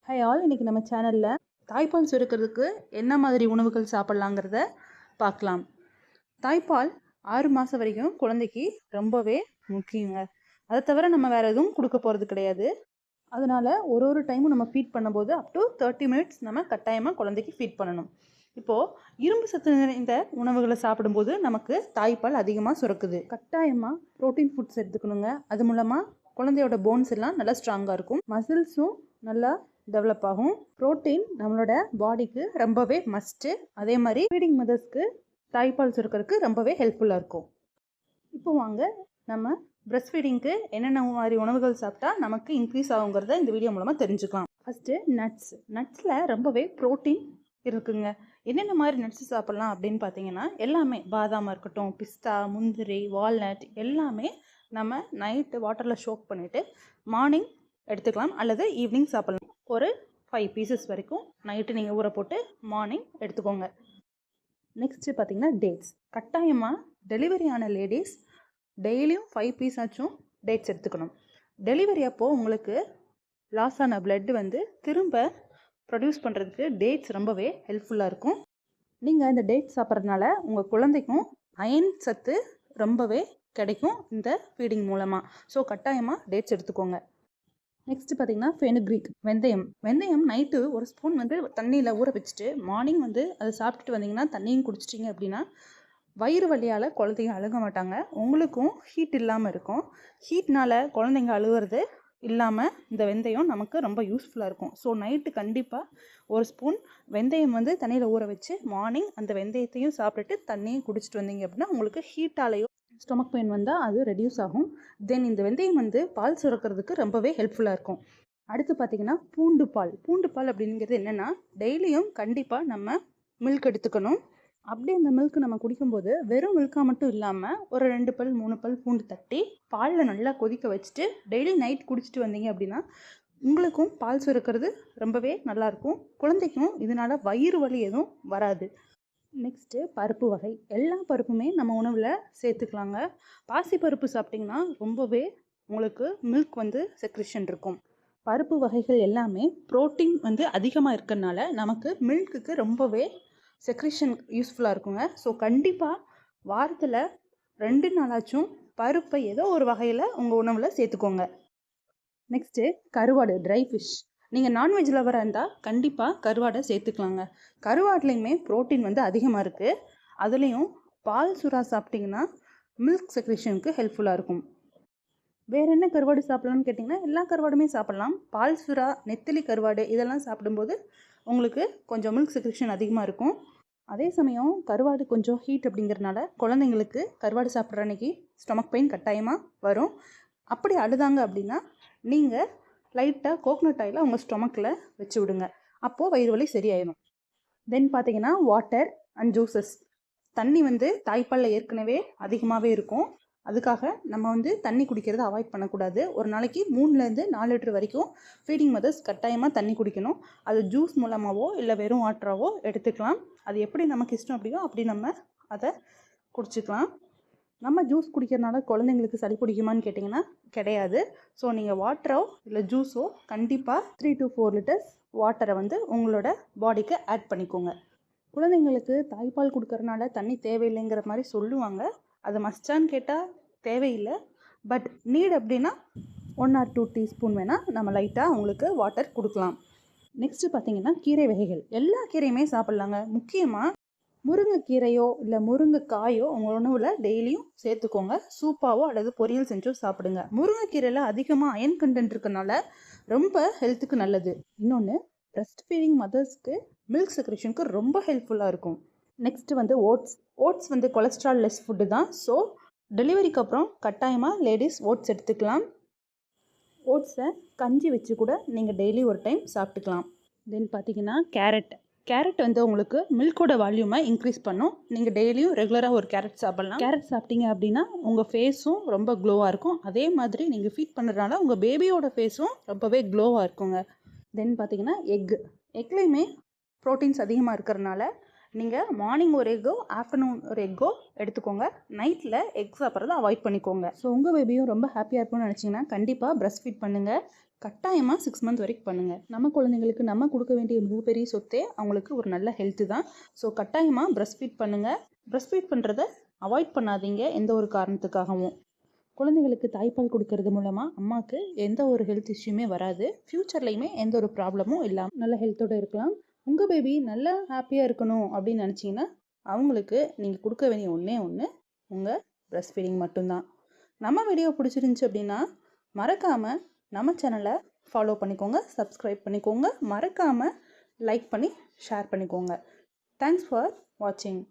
Hi all, இன்றைக்கி நம்ம சேனலில் தாய்ப்பால் சுரக்கிறதுக்கு என்ன மாதிரி உணவுகள் சாப்பிட்லாங்கிறத பார்க்கலாம். தாய்ப்பால் 6 மாதம் வரைக்கும் குழந்தைக்கு ரொம்பவே முக்கியங்க. அதை தவிர நம்ம வேறு எதுவும் கொடுக்க போகிறது கிடையாது. அதனால் ஒரு டைமும் நம்ம ஃபீட் பண்ணும்போது அப் டு 30 மினிட்ஸ் நம்ம கட்டாயமாக குழந்தைக்கு ஃபீட் பண்ணணும். இப்போது இரும்பு சத்து நிறைந்த உணவுகளை சாப்பிடும்போது நமக்கு தாய்ப்பால் அதிகமாக சுரக்குது. கட்டாயமாக ப்ரோட்டீன் ஃபுட்ஸ் எடுத்துக்கணுங்க. அது மூலமாக குழந்தையோட போன்ஸ் எல்லாம் நல்லா ஸ்ட்ராங்காக இருக்கும். மசில்ஸும் நல்லா டெவலப் ஆகும். ப்ரோட்டீன் நம்மளோட பாடிக்கு ரொம்பவே மஸ்ட்டு. அதே மாதிரி ஃபீடிங் மதர்ஸ்க்கு தாய்ப்பால் சுரக்கிறதுக்கு ரொம்பவே ஹெல்ப்ஃபுல்லாக இருக்கும். இப்போ வாங்க நம்ம பிரஸ்ட் ஃபீடிங்க்கு என்னென்ன மாதிரி உணவுகள் சாப்பிட்டா நமக்கு இன்க்ரீஸ் ஆகுங்கிறத இந்த வீடியோ மூலமாக தெரிஞ்சுக்கலாம். ஃபஸ்ட்டு நட்ஸில் ரொம்பவே ப்ரோட்டீன் இருக்குங்க. என்னென்ன மாதிரி நட்ஸ் சாப்பிட்லாம் அப்படின்னு பார்த்தீங்கன்னா, எல்லாமே பாதாமாக இருக்கட்டும், பிஸ்தா, முந்திரி, வால்நட் எல்லாமே நம்ம நைட்டு வாட்டரில் சோக் பண்ணிவிட்டு மார்னிங் எடுத்துக்கலாம் அல்லது ஈவினிங் சாப்பிட்லாம். ஒரு 5 பீசஸ் வரைக்கும் நைட்டு நீங்கள் ஊற போட்டு மார்னிங் எடுத்துக்கோங்க. நெக்ஸ்ட்டு பார்த்தீங்கன்னா டேட்ஸ். கட்டாயமாக டெலிவரி ஆன லேடிஸ் டெய்லியும் 5 பீஸ் ஆச்சும் டேட்ஸ் எடுத்துக்கணும். டெலிவரி அப்போது உங்களுக்கு லாஸ் ஆன பிளட் திரும்ப ப்ரொடியூஸ் பண்ணுறதுக்கு டேட்ஸ் ரொம்பவே ஹெல்ப்ஃபுல்லாக இருக்கும். நீங்கள் இந்த டேட்ஸ் சாப்பிட்றதுனால உங்கள் குழந்தைக்கும் அயன் சத்து ரொம்பவே கிடைக்கும் இந்த ஃபீடிங் மூலமாக. ஸோ கட்டாயமாக டேட்ஸ் எடுத்துக்கோங்க. நெக்ஸ்ட்டு பார்த்தீங்கன்னா ஃபெனுக்ரீக், வெந்தயம் நைட்டு ஒரு ஸ்பூன் தண்ணியில் ஊற வச்சுட்டு மார்னிங் அதை சாப்பிட்டுட்டு வந்தீங்கன்னா, தண்ணியும் குடிச்சிட்டிங்க அப்படின்னா வயிறு வலியால் குழந்தைங்க அழுக மாட்டாங்க. உங்களுக்கும் ஹீட் இல்லாமல் இருக்கும். ஹீட்னால் குழந்தைங்க அழுகிறது இல்லாமல் இந்த வெந்தயம் நமக்கு ரொம்ப யூஸ்ஃபுல்லாக இருக்கும். ஸோ நைட்டு கண்டிப்பாக ஒரு ஸ்பூன் வெந்தயம் தண்ணியில் ஊற வச்சு மார்னிங் அந்த வெந்தயத்தையும் சாப்பிட்டுட்டு தண்ணியும் குடிச்சிட்டு வந்தீங்க அப்படின்னா உங்களுக்கு ஹீட்டாலேயோ ஸ்டொமக் பெயின் வந்தால் அது ரெடியூஸ் ஆகும். தென் இந்த வெந்தயம் பால் சுரக்கிறதுக்கு ரொம்பவே ஹெல்ப்ஃபுல்லாக இருக்கும். அடுத்து பார்த்திங்கன்னா பூண்டு பால் அப்படிங்கிறது என்னென்னா, டெய்லியும் கண்டிப்பாக நம்ம மில்க் எடுத்துக்கணும். அப்படி அந்த மில்க் நம்ம குடிக்கும்போது வெறும் மில்காக மட்டும் இல்லாமல் ஒரு 2 பல் 3 பல் பூண்டு தட்டி பாலில் நல்லா கொதிக்க வச்சுட்டு டெய்லி நைட் குடிச்சிட்டு வந்தீங்க அப்படின்னா உங்களுக்கும் பால் சுரக்கிறது ரொம்பவே நல்லாயிருக்கும். குழந்தைக்கும் இதனால் வயிறு வலி எதுவும் வராது. நெக்ஸ்ட்டு பருப்பு வகை. எல்லா பருப்புமே நம்ம உணவில் சேர்த்துக்கலாங்க. பாசிப்பருப்பு சாப்பிட்டிங்கன்னா ரொம்பவே உங்களுக்கு மில்க் செக்ரிஷன் இருக்கும். பருப்பு வகைகள் எல்லாமே ப்ரோட்டீன் அதிகமாக இருக்கிறதுனால நமக்கு மில்க்குக்கு ரொம்பவே செக்ரிஷன் யூஸ்ஃபுல்லாக இருக்குங்க. ஸோ கண்டிப்பாக வாரத்தில் 2 நாளாச்சும் பருப்பை ஏதோ ஒரு வகையில் உங்கள் உணவில் சேர்த்துக்கோங்க. நெக்ஸ்ட்டு கருவாடு, ட்ரை ஃபிஷ். நீங்கள் நான்வெஜ் லவராக இருந்தால் கண்டிப்பாக கருவாடை சேர்த்துக்கலாங்க. கருவாட்லேயுமே ப்ரோட்டீன் அதிகமாக இருக்குது. அதுலேயும் பால் சுறா சாப்பிட்டிங்கன்னா மில்க் செக்ரேஷனுக்கு ஹெல்ப்ஃபுல்லாக இருக்கும். வேறு என்ன கருவாடு சாப்பிட்லான்னு கேட்டிங்கன்னா, எல்லா கருவாடுமே சாப்பிட்லாம். பால் சுறா, நெத்திலி கருவாடு இதெல்லாம் சாப்பிடும்போது உங்களுக்கு கொஞ்சம் மில்க் செக்ரேஷன் அதிகமாக இருக்கும். அதே சமயம் கருவாடு கொஞ்சம் ஹீட் அப்படிங்கிறதுனால குழந்தைங்களுக்கு கருவாடு சாப்பிட்ற அன்றைக்கி ஸ்டொமக் பெயின் கட்டாயமாக வரும். அப்படி அழுதாங்க அப்படின்னா நீங்கள் லைட்டாக கோகனட் ஆயிலை உங்கள் ஸ்டொமக்கில் வச்சு விடுங்க. அப்போது வயிறு வலி சரியாயிடும். தென் பார்த்தீங்கன்னா வாட்டர் அண்ட் ஜூஸஸ். தண்ணி தாய்ப்பாலில் ஏற்கனவே அதிகமாகவே இருக்கும். அதுக்காக நம்ம தண்ணி குடிக்கிறத அவாய்ட் பண்ணக்கூடாது. ஒரு நாளைக்கு 3லேருந்து 4 லிட்டர் வரைக்கும் ஃபீடிங் மதர்ஸ் கட்டாயமாக தண்ணி குடிக்கணும். அது ஜூஸ் மூலமாகவோ இல்லை வெறும் வாட்டராகவோ எடுத்துக்கலாம். அது எப்படி நமக்கு இஷ்டம் அப்படியோ அப்படி நம்ம அதை குடிச்சிக்கலாம். நம்ம ஜூஸ் குடிக்கிறதுனால குழந்தைங்களுக்கு சளி பிடிக்குமான்னு கேட்டிங்கன்னா கிடையாது. ஸோ நீங்கள் வாட்டரோ இல்லை ஜூஸோ கண்டிப்பாக 3 to 4 லிட்டர்ஸ் வாட்டரை உங்களோட பாடிக்கு ஆட் பண்ணிக்கோங்க. குழந்தைங்களுக்கு தாய்ப்பால் கொடுக்கறனால தண்ணி தேவையில்லைங்கிற மாதிரி சொல்லுவாங்க. அது மஸ்டான்னு கேட்டால் தேவையில்லை. பட் நீட் அப்படின்னா 1 or 2 டீஸ்பூன் வேணால் நம்ம லைட்டாக அவங்களுக்கு வாட்டர் கொடுக்கலாம். நெக்ஸ்ட்டு பார்த்திங்கன்னா கீரை வகைகள். எல்லா கீரையுமே சாப்பிட்லாங்க. முக்கியமாக முருங்கைக்கீரையோ இல்லை முருங்கைக்காயோ உங்கள் உணவில் டெய்லியும் சேர்த்துக்கோங்க. சூப்பாவோ அல்லது பொரியல் செஞ்சோ சாப்பிடுங்க. முருங்கைக்கீரையில் அதிகமாக அயன் கண்டென்ட் இருக்கனால ரொம்ப ஹெல்த்துக்கு நல்லது. இன்னொன்று, பிரஸ்ட் ஃபீடிங் மதர்ஸ்க்கு மில்க் செக்ரேஷனுக்கு ரொம்ப ஹெல்ப்ஃபுல்லாக இருக்கும். Next oats cholesterol less food தான். ஸோ டெலிவரிக்கு அப்புறம் கட்டாயமாக லேடிஸ் ஓட்ஸ் எடுத்துக்கலாம். ஓட்ஸை கஞ்சி வச்சு கூட நீங்கள் டெய்லி ஒரு டைம் சாப்பிட்டுக்கலாம். தென் பார்த்திங்கன்னா கேரட் உங்களுக்கு மில்கோட வால்யூமை இன்க்ரீஸ் பண்ணும். நீங்கள் டெய்லியும் ரெகுலராக ஒரு கேரட் சாப்பிட்லாம். கேரட் சாப்பிட்டீங்க அப்படின்னா உங்கள் ஃபேஸும் ரொம்ப க்ளோவாக இருக்கும். அதே மாதிரி நீங்கள் ஃபீட் பண்ணுறதுனால உங்கள் பேபியோட ஃபேஸும் ரொம்பவே க்ளோவாக இருக்குங்க. தென் பார்த்தீங்கன்னா எக்லேயுமே ப்ரோட்டீன்ஸ் அதிகமாக இருக்கிறதுனால நீங்கள் மார்னிங் ஒரு எக்கோ ஆஃப்டர்நூன் ஒரு எக்கோ எடுத்துக்கோங்க. நைட்டில் எக் சாப்பிட்றத அவாய்ட் பண்ணிக்கோங்க. ஸோ உங்கள் பேபியும் ரொம்ப ஹாப்பியாக இருக்கும்னு நினச்சிங்கன்னா கண்டிப்பாக பிரஸ்ட் ஃபீட் பண்ணுங்கள். கட்டாயமாக 6 மந்த் வரைக்கும் பண்ணுங்கள். நம்ம குழந்தைங்களுக்கு நம்ம கொடுக்க வேண்டிய மிகப்பெரிய சொத்தே அவங்களுக்கு ஒரு நல்ல ஹெல்த்து தான். ஸோ கட்டாயமாக பிரஸ்ட் ஃபீட் பண்ணுங்கள். பிரஸ்ட் ஃபீட் பண்ணுறத அவாய்ட் பண்ணாதீங்க எந்த ஒரு காரணத்துக்காகவும். குழந்தைகளுக்கு தாய்ப்பால் கொடுக்கறது மூலமாக அம்மாவுக்கு எந்த ஒரு ஹெல்த் இஷ்யூமே வராது. ஃப்யூச்சர்லேயுமே எந்த ஒரு ப்ராப்ளமும் இல்லாமல் நல்ல ஹெல்த்தோடு இருக்கலாம். உங்கள் பேபி நல்லா ஹாப்பியாக இருக்கணும் அப்படின்னு நினச்சிங்கன்னா அவங்களுக்கு நீங்கள் கொடுக்க வேண்டிய ஒன்றே ஒன்று உங்கள் பிரஸ்ட் ஃபீடிங் மட்டும்தான். நம்ம வீடியோ பிடிச்சிருந்துச்சி அப்படின்னா மறக்காமல் நம்ம சேனலை ஃபாலோ பண்ணிக்கோங்க, சப்ஸ்கிரைப் பண்ணிக்கோங்க, மறக்காமல் லைக் பண்ணி ஷேர் பண்ணிக்கோங்க. தேங்க்ஸ் ஃபார் வாட்சிங்.